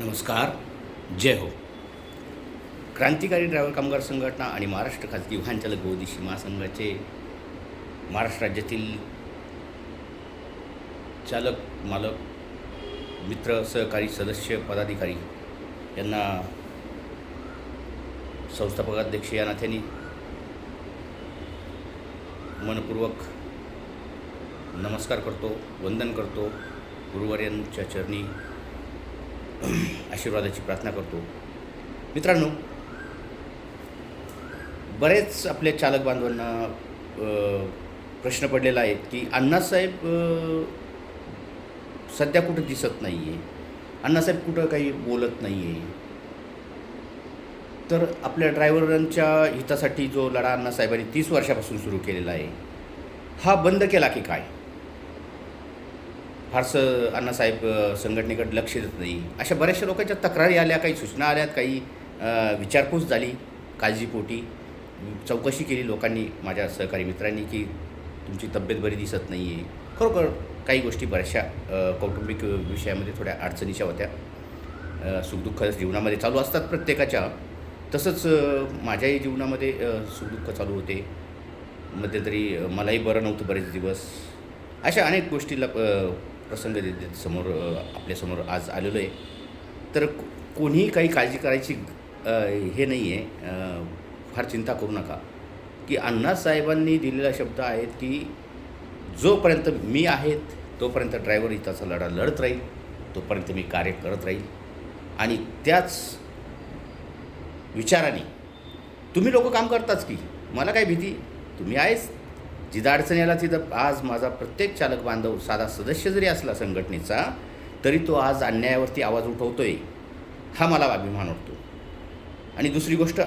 नमस्कार. जय हो. क्रांतिकारी ड्रायव्हर कामगार संघटना आणि महाराष्ट्र खाजगी वाहन चालक बहुउद्देशीय महासंघाचे महाराष्ट्र राज्यातील चालक, मालक, मित्र, सहकारी, सदस्य, पदाधिकारी यांना संस्थापक अध्यक्ष या नात्याने मनपूर्वक नमस्कार करतो, वंदन करतो, गुरुवर्यांच्या चरणी आशीर्वादाची प्रार्थना करतो. मित्रांनो, बरेच आपल्या चालक बांधवांना प्रश्न पडलेला आहे की अण्णासाहेब सध्या कुठं दिसत नाही आहे, अण्णासाहेब कुठं काही बोलत नाही आहे. तर आपल्या ड्रायव्हरांच्या हितासाठी जो लढा अण्णासाहेबांनी 30 वर्षापासून सुरू केलेला आहे, हा बंद केला की काय? फारसं अण्णासाहेब संघटनेकडे लक्ष देत नाही, अशा बऱ्याचशा लोकांच्या तक्रारी आल्या, काही सूचना आल्यात, काही विचारपूस झाली, काळजीपोटी चौकशी केली लोकांनी, माझ्या सहकारी मित्रांनी, की तुमची तब्येत बरी दिसत नाही आहे. खरोखर काही गोष्टी बऱ्याचशा कौटुंबिक विषयामध्ये थोड्या अडचणीच्या होत्या. सुखदुःख जीवनामध्ये चालू असतात प्रत्येकाच्या, तसंच माझ्याही जीवनामध्ये सुखदुःख चालू होते. मध्यंतरी मलाही बरं नव्हतं बरेच दिवस. अशा अनेक गोष्टीला प्रसंग समोर आपल्यासमोर आज आलेलो आहे. तर कोणीही काही काळजी करायची हे नाही आहे, फार चिंता करू नका. की अण्णासाहेबांनी दिलेला शब्द आहेत की जोपर्यंत मी आहेत तोपर्यंत ड्रायव्हर हिताचा लढा लढत राहील, तोपर्यंत मी कार्य करत राहील. आणि त्याच विचाराने तुम्ही लोक काम करताच की, मला काय भीती, तुम्ही आहेच. जिथं अडचण याला तिथं आज माझा प्रत्येक चालक बांधव साधा सदस्य जरी असला संघटनेचा, तरी तो आज अन्यायावरती आवाज उठवतो आहे, हा मला अभिमान वाटतो. आणि दुसरी गोष्ट,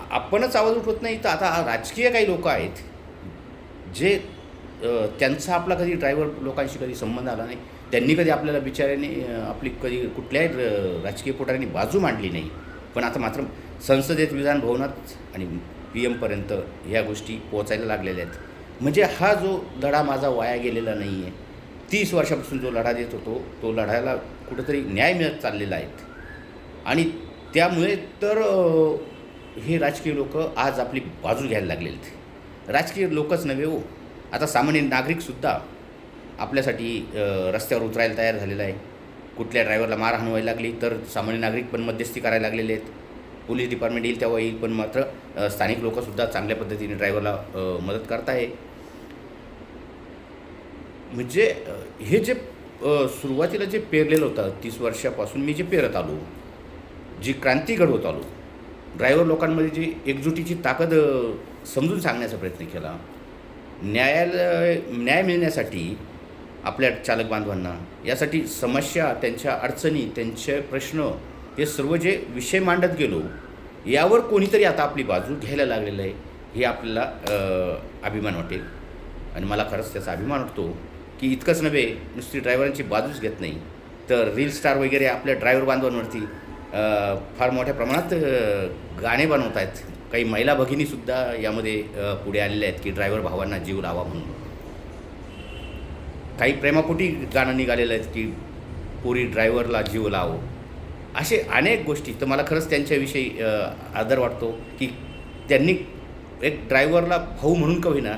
आपणच आवाज उठवत नाही तर आता राजकीय काही लोक आहेत जे त्यांचा आपला कधी ड्रायव्हर लोकांशी कधी संबंध आला नाही, त्यांनी कधी आपल्याला बिचाऱ्याने आपली कधी कुठल्याही राजकीय पुढाऱ्यांनी बाजू मांडली नाही. पण आता मात्र संसदेत, विधानभवनात आणि PM पर्यंत ह्या गोष्टी पोचायला लागलेल्या आहेत. म्हणजे हा जो लढा माझा वाया गेलेला नाही आहे. 30 वर्षापासून जो लढा देत होतो, तो लढायला कुठंतरी न्याय मिळत चाललेला आहेत. आणि त्यामुळे तर हे राजकीय लोक आज आपली बाजू घ्यायला लागलेले आहेत. राजकीय लोकच नव्हे हो, आता सामान्य नागरिकसुद्धा आपल्यासाठी रस्त्यावर उतरायला तयार झालेला आहे. कुठल्या ड्रायव्हरला मारहाण व्हायला लागली तर सामान्य नागरिक पण मध्यस्थी करायला लागलेले आहेत. पोलीस डिपार्टमेंट येईल तेव्हा येईल, पण मात्र स्थानिक लोकसुद्धा चांगल्या पद्धतीने ड्रायव्हरला मदत करत आहे. म्हणजे हे जे सुरुवातीला जे पेरलेलं होतं 30 वर्षापासून मी जे पेरत आलो, जी क्रांती घडवत आलो, ड्रायव्हर लोकांमध्ये जी एकजुटीची ताकद समजून सांगण्याचा प्रयत्न केला, न्याय मिळण्यासाठी आपल्या चालक बांधवांना, यासाठी समस्या, त्यांच्या अडचणी, त्यांचे प्रश्न, हे सर्व जे विषय मांडत गेलो, यावर कोणीतरी आता आपली बाजू घ्यायला लागलेलं आहे, हे आपल्याला अभिमान वाटेल. आणि मला खरंच त्याचा अभिमान वाटतो की इतकंच नव्हे, नुसती ड्रायव्हरांची बाजूच घेत नाही, तर रील स्टार वगैरे आपल्या ड्रायव्हर बांधवांवरती फार मोठ्या प्रमाणात गाणे बनवत आहेत. काही महिला भगिनीसुद्धा यामध्ये पुढे आलेल्या आहेत की ड्रायव्हर भावांना जीव लावा म्हणून. काही प्रेमापोटी गाणं निघालेलं आहेत की पोरी ड्रायव्हरला जीव लावो. असे अनेक गोष्टी. तर मला खरंच त्यांच्याविषयी आदर वाटतो की त्यांनी एक ड्रायव्हरला भाऊ म्हणून का होईना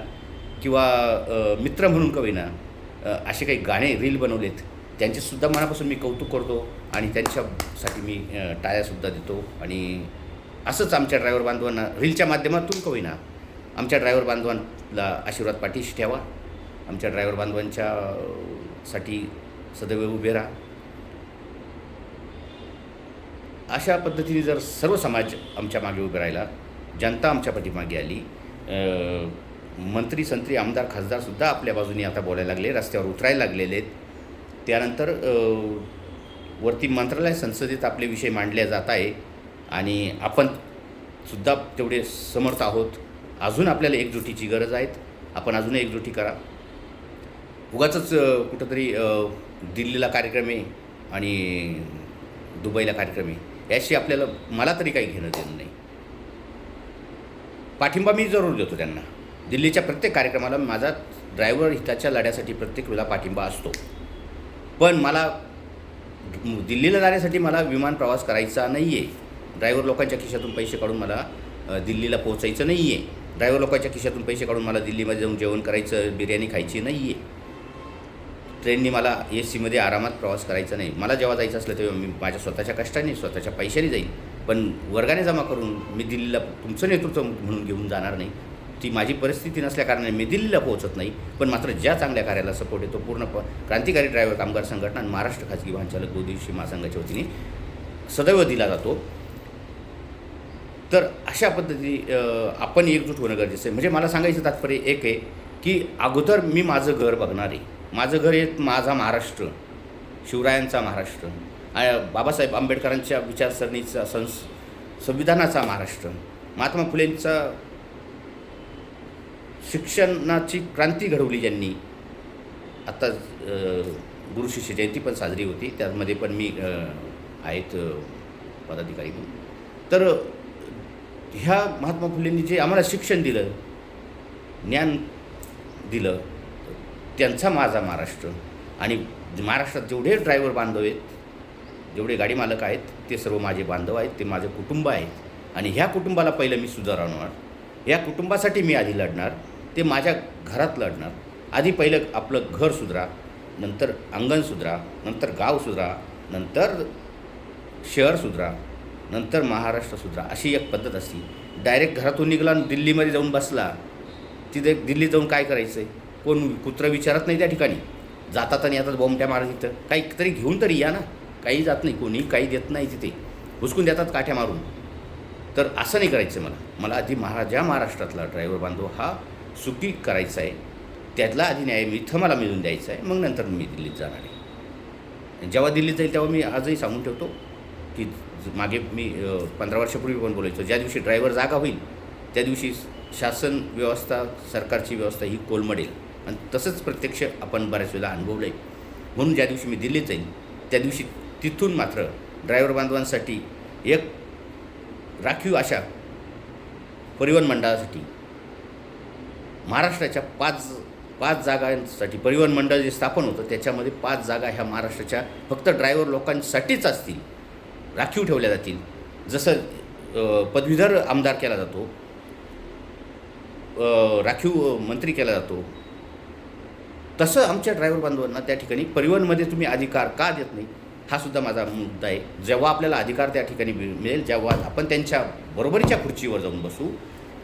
किंवा मित्र म्हणून का होईना असे काही गाणे, रील बनवलेत. त्यांचेसुद्धा मनापासून मी कौतुक करतो आणि त्यांच्यासाठी मी टाळ्यासुद्धा देतो. आणि असंच आमच्या ड्रायव्हर बांधवांना रीलच्या माध्यमातून का होईना आमच्या ड्रायव्हर बांधवांना आशीर्वाद पाठीशी ठेवा. आमच्या ड्रायव्हर बांधवांच्यासाठी सदैव उभे राहा. अशा पद्धतीने जर सर्व समाज आमच्या मागे उभे राहिला, जनता आमच्या पाठीमागे आली, मंत्री, संत्री, आमदार, खासदारसुद्धा आपल्या बाजूने आता बोलायला लागले, रस्त्यावर उतरायला लागलेले आहेत. त्यानंतर वरती मंत्रालय, संसदेत आपले विषय मांडले जात आहे आणि आपण सुद्धा तेवढे समर्थ आहोत. अजून आपल्याला एकजुटीची गरज आहे. आपण अजूनही एकजुटी करा. उगाचच कुठंतरी दिल्लीला कार्यक्रम आहे आणि दुबईला कार्यक्रम आहे, याशी आपल्याला, मला तरी काही घेणं देणं नाही. पाठिंबा मी जरूर देतो त्यांना. दिल्लीच्या प्रत्येक कार्यक्रमाला माझा ड्रायव्हर हिताच्या लढ्यासाठी प्रत्येक वेळेला पाठिंबा असतो. पण मला दिल्लीला जाण्यासाठी मला विमान प्रवास करायचा नाही आहे. ड्रायव्हर लोकांच्या खिशातून पैसे काढून मला दिल्लीला पोहोचायचं नाही आहे. ड्रायव्हर लोकांच्या खिशातून पैसे काढून मला दिल्लीमध्ये जाऊन जेवण करायचं, बिर्याणी खायची नाही आहे. ट्रेननी मला AC मध्ये आरामात प्रवास करायचा नाही. मला जेव्हा जायचं असलं तेव्हा मी माझ्या स्वतःच्या कष्टाने, स्वतःच्या पैशाने जाईल. पण वर्गाने जमा करून मी दिल्लीला तुमचं नेतृत्व म्हणून घेऊन जाणार नाही. ती माझी परिस्थिती नसल्याकारणाने मी दिल्लीला पोहोचत नाही. पण मात्र ज्या चांगल्या कार्याला सपोर्ट येतो पूर्ण क्रांतिकारी ड्रायव्हर कामगार संघटना आणि महाराष्ट्र खाजगी वाहन चालक बहुउद्देशीय महासंघाच्या वतीने सदैव दिला जातो. तर अशा पद्धती आपण एकजूट होणं गरजेचं आहे. म्हणजे मला सांगायचं तात्पर्य एक आहे की अगोदर मी माझं घर बघणार आहे. माझं घर हे माझा महाराष्ट्र, शिवरायांचा महाराष्ट्र, बाबासाहेब आंबेडकरांच्या विचारसरणीचा संविधानाचा महाराष्ट्र, महात्मा फुलेंचा शिक्षणाची क्रांती घडवली ज्यांनी. आत्ता गुरु शिष्य जयंती पण साजरी होती, त्यामध्ये पण मी आहेत पदाधिकारी म्हणून. तर ह्या महात्मा फुलेंनी जे आम्हाला शिक्षण दिलं, ज्ञान दिलं, त्यांचा माझा महाराष्ट्र. आणि महाराष्ट्रात जेवढे ड्रायव्हर बांधव आहेत, जेवढे गाडी मालक आहेत, ते सर्व माझे बांधव आहेत, ते माझं कुटुंब आहेत. आणि ह्या कुटुंबाला पहिलं मी सुधारवणार. ह्या कुटुंबासाठी मी आधी लढणार, ते माझ्या घरात लढणार. आधी पहिलं आपलं घर सुधरा, नंतर अंगण सुधरा, नंतर गाव सुधरा, नंतर शहर सुधरा, नंतर महाराष्ट्र सुधरा, अशी एक पद्धत असती. डायरेक्ट घरातून निघाला आणि दिल्लीमध्ये जाऊन बसला, तिथे दिल्लीत जाऊन काय करायचं आहे, कोण कुत्रं विचारत नाही त्या ठिकाणी. जातात आणि येतात बॉम्बट्या मारत. तिथं काहीतरी घेऊन तरी या ना. काही जात नाही, कोणी काही देत नाही, तिथे हुसकून देतात काठ्या मारून. तर असं नाही करायचं. मला आधी ज्या महाराष्ट्रातला ड्रायव्हर बांधव हा सुखी करायचा आहे, त्यातला आधी न्याय इथं मला मिळून द्यायचा आहे. मग नंतर मी दिल्लीत जाणार आहे. जेव्हा दिल्लीत जाईल तेव्हा मी आजही सांगून ठेवतो की मागे मी 15 वर्षापूर्वी पण बोलायचो, ज्या दिवशी ड्रायव्हर जागा होईल त्या दिवशी शासन व्यवस्था, सरकारची व्यवस्था ही कोलमडेल. आणि तसंच प्रत्यक्ष आपण बऱ्याच वेळेला अनुभवलं आहे. म्हणून ज्या दिवशी मी दिल्लीत जाईल त्या दिवशी तिथून मात्र ड्रायव्हर बांधवांसाठी एक राखीव अशा परिवहन मंडळासाठी महाराष्ट्राच्या पाच जागांसाठी परिवहन मंडळ जे स्थापन होतं त्याच्यामध्ये 5 जागा ह्या महाराष्ट्राच्या फक्त ड्रायव्हर लोकांसाठीच असतील, राखीव ठेवल्या जातील. जसं पदवीधर आमदार केला जातो, राखीव मंत्री केला जातो, तसं आमच्या ड्रायव्हर बांधवांना त्या ठिकाणी परिवहनमध्ये तुम्ही अधिकार का देत नाही, हा सुद्धा माझा मुद्दा आहे. जेव्हा आपल्याला अधिकार त्या ठिकाणी मिळेल, जेव्हा आपण त्यांच्या बरोबरीच्या खुर्चीवर जाऊन बसू,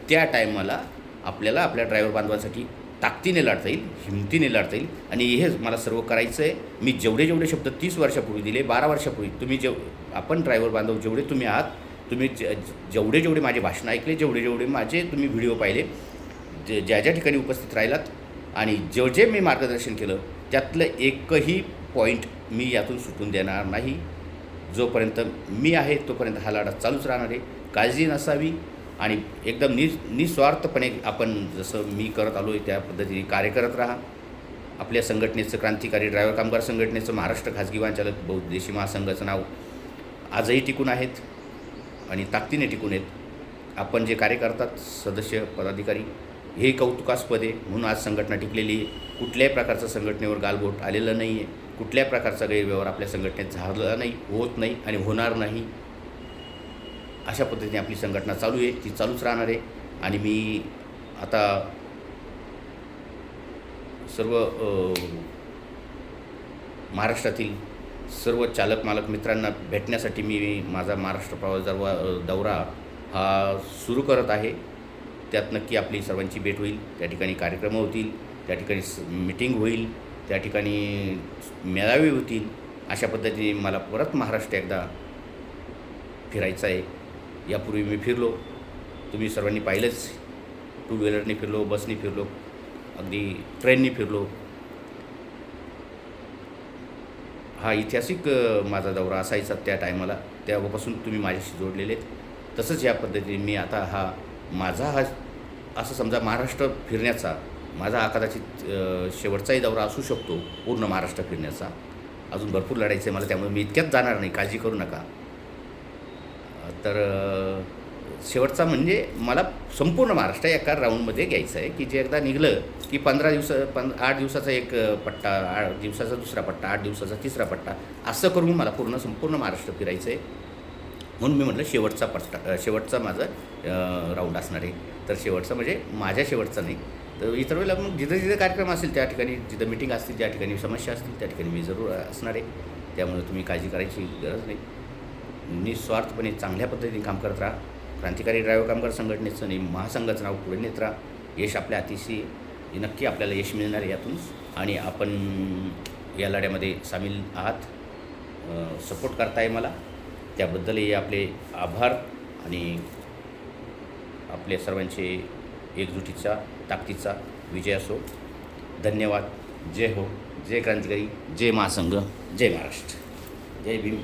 त्या टायमाला आपल्याला आपल्या ड्रायव्हर बांधवांसाठी ताकदीने लढता येईल, हिमतीने लढता येईल. आणि हे मला सर्व करायचं आहे. मी जेवढे शब्द 30 वर्षापूर्वी दिले, 12 वर्षापूर्वी तुम्ही आपण ड्रायव्हर बांधव जेवढे तुम्ही आहात, तुम्ही जेवढे माझे भाषण ऐकले, जेवढे माझे तुम्ही व्हिडिओ पाहिले, ज्या ठिकाणी उपस्थित राहिलात आणि जे मी मार्गदर्शन केलं, त्यातलं एकही पॉईंट मी यातून सुटून देणार नाही. जोपर्यंत मी आहे तोपर्यंत हा लढा चालूच राहणार आहे. काळजी नसावी आणि एकदम निस्वार्थपणे आपण जसं मी करत आलो आहे त्या पद्धतीने कार्य करत राहा. आपल्या संघटनेचं, क्रांतिकारी ड्रायव्हर कामगार संघटनेचं महाराष्ट्र खाजगी वाहन चालक बहुउद्देशीय महासंघाचं नाव आजही टिकून आहेत आणि ताकदीने टिकून आहेत. आपण जे कार्य करतात सदस्य, पदाधिकारी, हे कौतुकास्पद आहे. म्हणून आज संघटना टिकलेली आहे. कुठल्याही प्रकारचं संघटनेवर गालबोट आलेलं नाही आहे. कुठल्याही प्रकारचा गैरव्यवहार आपल्या संघटनेत झाला नाही, होत नाही आणि होणार नाही. अशा पद्धतीने आपली संघटना चालू आहे, ती चालूच राहणार आहे. आणि मी आता सर्व महाराष्ट्रातील सर्व चालक मालक मित्रांना भेटण्यासाठी मी माझा महाराष्ट्र प्रवास दौरा हा सुरू करत आहे. त्यात नक्की आपली सर्वांची भेट होईल. त्या ठिकाणी कार्यक्रम होतील, त्या ठिकाणी मीटिंग होईल, त्या ठिकाणी मेळावे होतील. अशा पद्धतीने मला परत महाराष्ट्र एकदा फिरायचं आहे. यापूर्वी मी फिरलो, तुम्ही सर्वांनी पाहिलंच. 2 व्हीलरने फिरलो, बसने फिरलो, अगदी ट्रेनने फिरलो. हा ऐतिहासिक माझा दौरा असायचा त्या टायमाला, तेव्हापासून तुम्ही माझ्याशी जोडलेले आहेत. तसंच या पद्धतीने मी आता माझा असं समजा महाराष्ट्र फिरण्याचा माझा कदाचित शेवटचाही दौरा असू शकतो पूर्ण महाराष्ट्र फिरण्याचा. अजून भरपूर लढायचं आहे मला, त्यामुळे मी इतक्यात जाणार नाही, काळजी करू नका. तर शेवटचा म्हणजे मला संपूर्ण महाराष्ट्र एका राऊंडमध्ये घ्यायचं आहे, की जे एकदा निघलं की 8 दिवसाचा एक पट्टा, 8 दिवसाचा दुसरा पट्टा, 8 दिवसाचा तिसरा पट्टा, असं करून मला संपूर्ण महाराष्ट्र फिरायचं आहे. म्हणून मी म्हटलं शेवटचा माझं राऊंड असणार आहे. तर शेवटचा म्हणजे माझ्या शेवटचा नाही, तर इतर वेळेला मग जिथं जिथं कार्यक्रम असेल त्या ठिकाणी, जिथं मिटिंग असतील त्या ठिकाणी, समस्या असतील त्या ठिकाणी मी जरूर असणार आहे. त्यामुळे तुम्ही काळजी करायची गरज नाही. निस्वार्थपणे चांगल्या पद्धतीने काम करत राहा. क्रांतिकारी ड्रायव्हर कामगार संघटनेचं आणि महासंघाचं नाव पुढे नेत राहा. यश आपल्या अतिशय नक्की आपल्याला यश मिळणार आहे यातून, आणि आपण या लढ्यामध्ये सामील आहात, सपोर्ट करताय मला, त्याबद्दलही आपले आभार. आणि आपल्या सर्वांचे एकजुटीचा, ताकदीचा विजय असो. धन्यवाद. जय हो, जय क्रांतिकारी, जय महासंघ, जय महाराष्ट्र, जय भीम.